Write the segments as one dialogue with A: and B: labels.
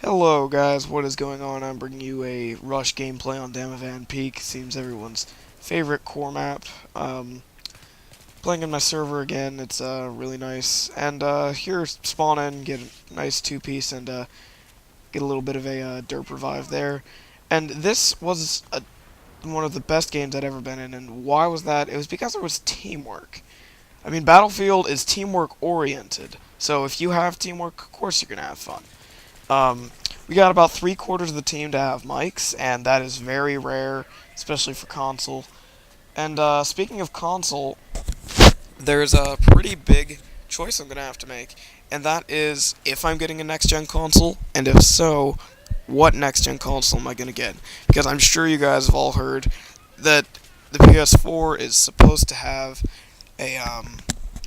A: Hello guys, what is going on? I'm bringing you a rush gameplay on Damavand Peak. Seems everyone's favorite core map. Playing in my server again, it's really nice. And here, spawn in, get a nice two-piece, and get a little bit of a derp revive there. And this was one of the best games I'd ever been in, and why was that? It was because there was teamwork. I mean, Battlefield is teamwork oriented, so if you have teamwork, of course you're gonna have fun. We got about 3/4 of the team to have mics, and that is very rare, especially for console. And speaking of console, there's a pretty big choice I'm going to have to make, and that is if I'm getting a next-gen console, and if so, what next-gen console am I going to get? Because I'm sure you guys have all heard that the PS4 is supposed to have a,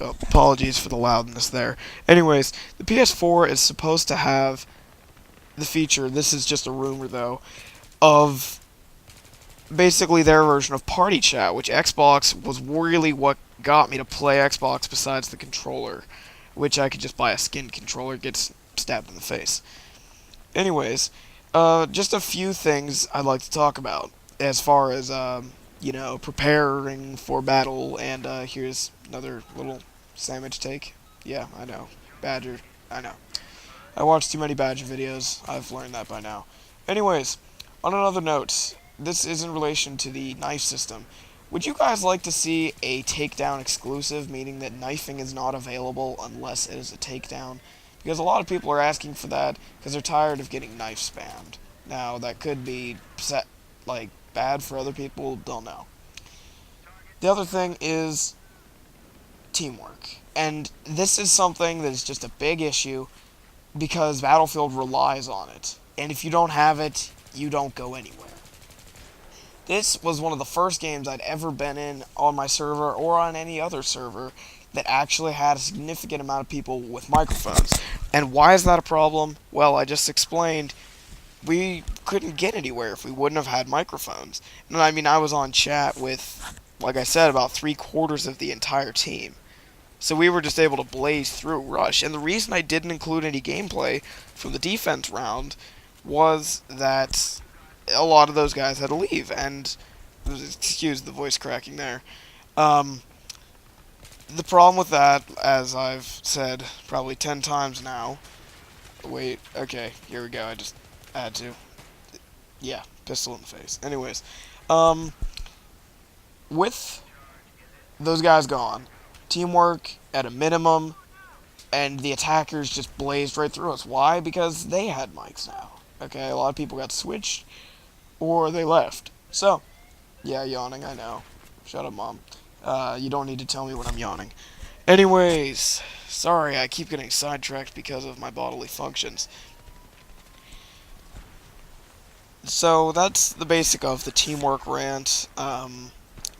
A: oh, apologies for the loudness there. Anyways, the PS4 is supposed to have the feature, this is just a rumor though, of basically their version of party chat, which Xbox was really what got me to play Xbox besides the controller, which I could just buy a skin controller, get stabbed in the face. Anyways, just a few things I'd like to talk about as far as, preparing for battle, and here's another little sandwich take. Yeah, I know. Badger, I know. I watched too many Badger videos. I've learned that by now. Anyways, on another note, this is in relation to the knife system. Would you guys like to see a takedown exclusive, meaning that knifing is not available unless it is a takedown? Because a lot of people are asking for that because they're tired of getting knife spammed. Now, that could be bad for other people, don't know. The other thing is teamwork. And this is something that is just a big issue because Battlefield relies on it. And if you don't have it, you don't go anywhere. This was one of the first games I'd ever been in on my server or on any other server that actually had a significant amount of people with microphones. And why is that a problem? Well, I just explained we couldn't get anywhere if we wouldn't have had microphones. And I mean, I was on chat with, like I said, about 3/4 of the entire team. So we were just able to blaze through Rush. And the reason I didn't include any gameplay from the defense round was that a lot of those guys had to leave. And, excuse the voice cracking there. The problem with that, as I've said probably 10 times now. Wait, okay, here we go. I just had to. Yeah, pistol in the face. Anyways, with those guys gone, teamwork at a minimum, and the attackers just blazed right through us. Why? Because they had mics now. Okay, a lot of people got switched, or they left. So, yeah, yawning, I know. Shut up, Mom. You don't need to tell me when I'm yawning. Anyways, sorry, I keep getting sidetracked because of my bodily functions. So, that's the basic of the teamwork rant.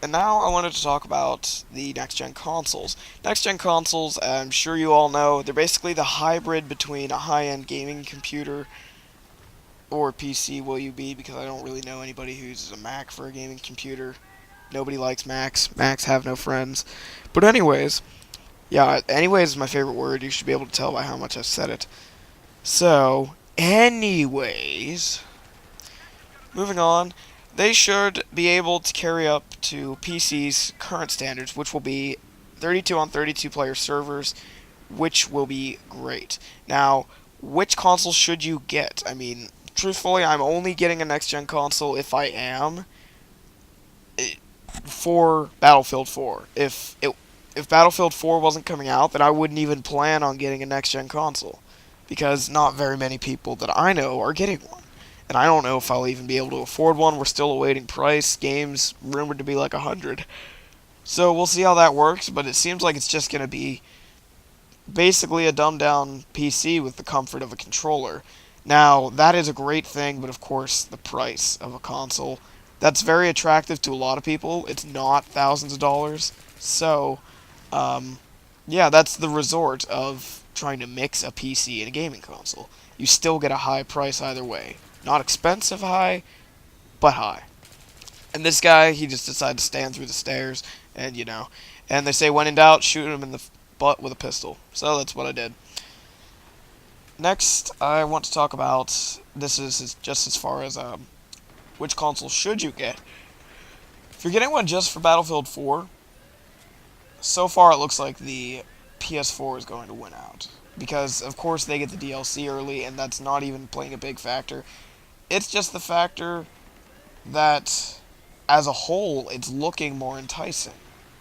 A: And now I wanted to talk about the next-gen consoles. Next-gen consoles, I'm sure you all know, they're basically the hybrid between a high-end gaming computer, or PC will you be, because I don't really know anybody who uses a Mac for a gaming computer. Nobody likes Macs. Macs have no friends. But anyways, yeah, anyways is my favorite word. You should be able to tell by how much I've said it. So, anyways, moving on. They should be able to carry up to PC's current standards, which will be 32 on 32 player servers, which will be great. Now, which console should you get? I mean, truthfully, I'm only getting a next-gen console if I am for Battlefield 4. If Battlefield 4 wasn't coming out, then I wouldn't even plan on getting a next-gen console, because not very many people that I know are getting one. And I don't know if I'll even be able to afford one. We're still awaiting price. Games rumored to be like 100. So we'll see how that works, but it seems like it's just going to be basically a dumbed-down PC with the comfort of a controller. Now, that is a great thing, but of course, the price of a console, that's very attractive to a lot of people. It's not thousands of dollars. So, yeah, that's the resort of trying to mix a PC and a gaming console. You still get a high price either way. Not expensive high, but high. And this guy, he just decided to stand through the stairs, and and they say when in doubt, shoot him in the butt with a pistol. So that's what I did. Next, I want to talk about, this is just as far as which console should you get. If you're getting one just for Battlefield 4, so far it looks like the PS4 is going to win out. Because, of course, they get the DLC early, and that's not even playing a big factor. It's just the factor that, as a whole, it's looking more enticing.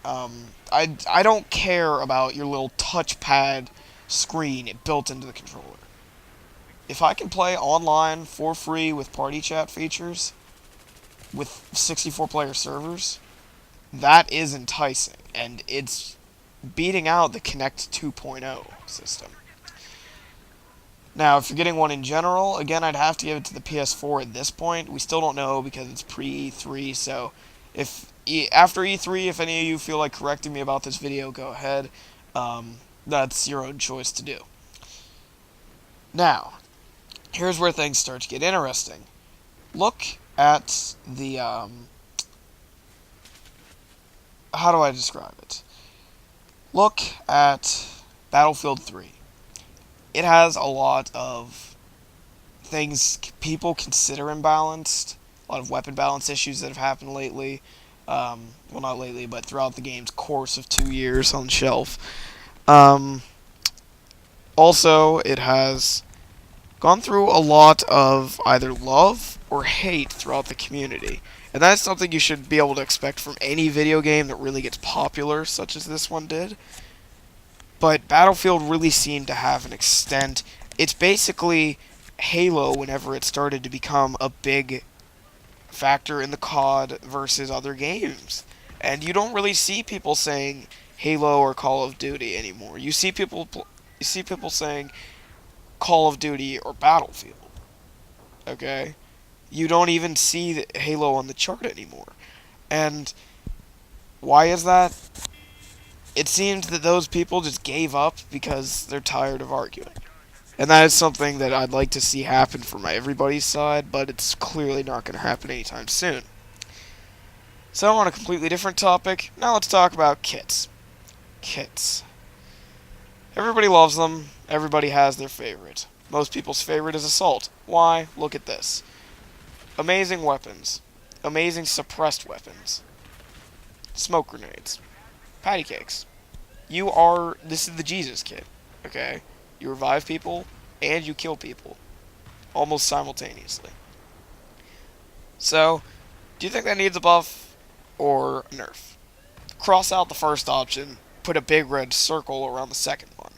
A: I don't care about your little touchpad screen built into the controller. If I can play online for free with party chat features, with 64-player servers, that is enticing, and it's beating out the Kinect 2.0 system. Now, if you're getting one in general, again, I'd have to give it to the PS4 at this point. We still don't know because it's pre-E3, so if after E3, if any of you feel like correcting me about this video, go ahead. That's your own choice to do. Now, here's where things start to get interesting. Look at the, how do I describe it? Look at Battlefield 3. It has a lot of things people consider imbalanced, a lot of weapon balance issues that have happened lately. Well, not lately, but throughout the game's course of 2 years on the shelf. Also, it has gone through a lot of either love or hate throughout the community. And that's something you should be able to expect from any video game that really gets popular, such as this one did. But Battlefield really seemed to have an extent. It's basically Halo whenever it started to become a big factor in the COD versus other games. And you don't really see people saying Halo or Call of Duty anymore. You see people saying Call of Duty or Battlefield. Okay? You don't even see Halo on the chart anymore. And why is that? It seems that those people just gave up because they're tired of arguing. And that is something that I'd like to see happen from everybody's side, but it's clearly not going to happen anytime soon. So on a completely different topic, now let's talk about kits. Kits. Everybody loves them. Everybody has their favorite. Most people's favorite is Assault. Why? Look at this. Amazing weapons. Amazing suppressed weapons. Smoke grenades. Patty cakes. This is the Jesus kit. Okay? You revive people, and you kill people. Almost simultaneously. So, do you think that needs a buff or a nerf? Cross out the first option, put a big red circle around the second one.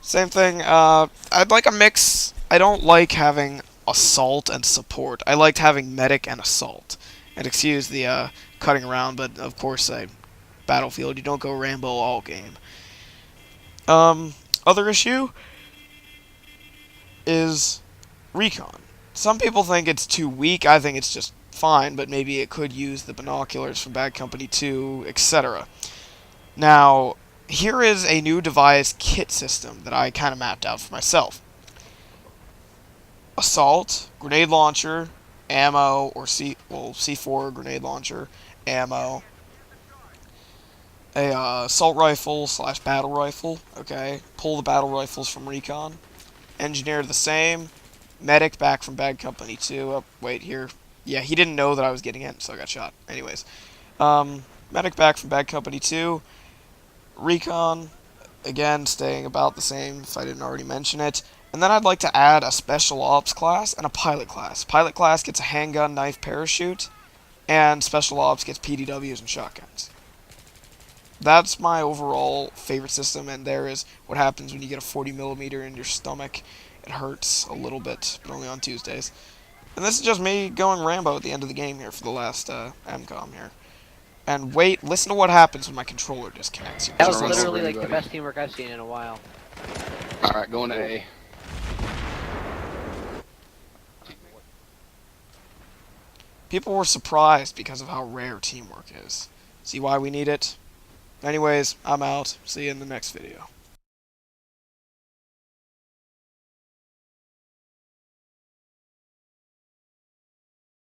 A: Same thing, I'd like a mix. I don't like having assault and support. I liked having medic and assault. And excuse the cutting around, but of course, Battlefield, you don't go Rambo all game. Other issue is Recon. Some people think it's too weak. I think it's just fine, but maybe it could use the binoculars from Bad Company 2, etc. Now, here is a new devised kit system that I kind of mapped out for myself. Assault, grenade launcher, ammo, or C4 grenade launcher, ammo, a assault rifle / battle rifle, okay, pull the battle rifles from Recon, engineer the same, medic back from Bad Company 2, oh, wait, here, yeah, he didn't know that I was getting in, so I got shot, anyways, medic back from Bad Company 2, Recon, again, staying about the same if I didn't already mention it. And then I'd like to add a Special Ops class and a Pilot class. Pilot class gets a handgun, knife, parachute, and Special Ops gets PDWs and shotguns. That's my overall favorite system, and there is what happens when you get a 40mm in your stomach. It hurts a little bit, but only on Tuesdays. And this is just me going Rambo at the end of the game here for the last MCOM here. And wait, listen to what happens when my controller disconnects.
B: That was literally like the best teamwork I've seen in a while.
C: Alright, going to A.
A: People were surprised because of how rare teamwork is. See why we need it? Anyways, I'm out. See you in the next video.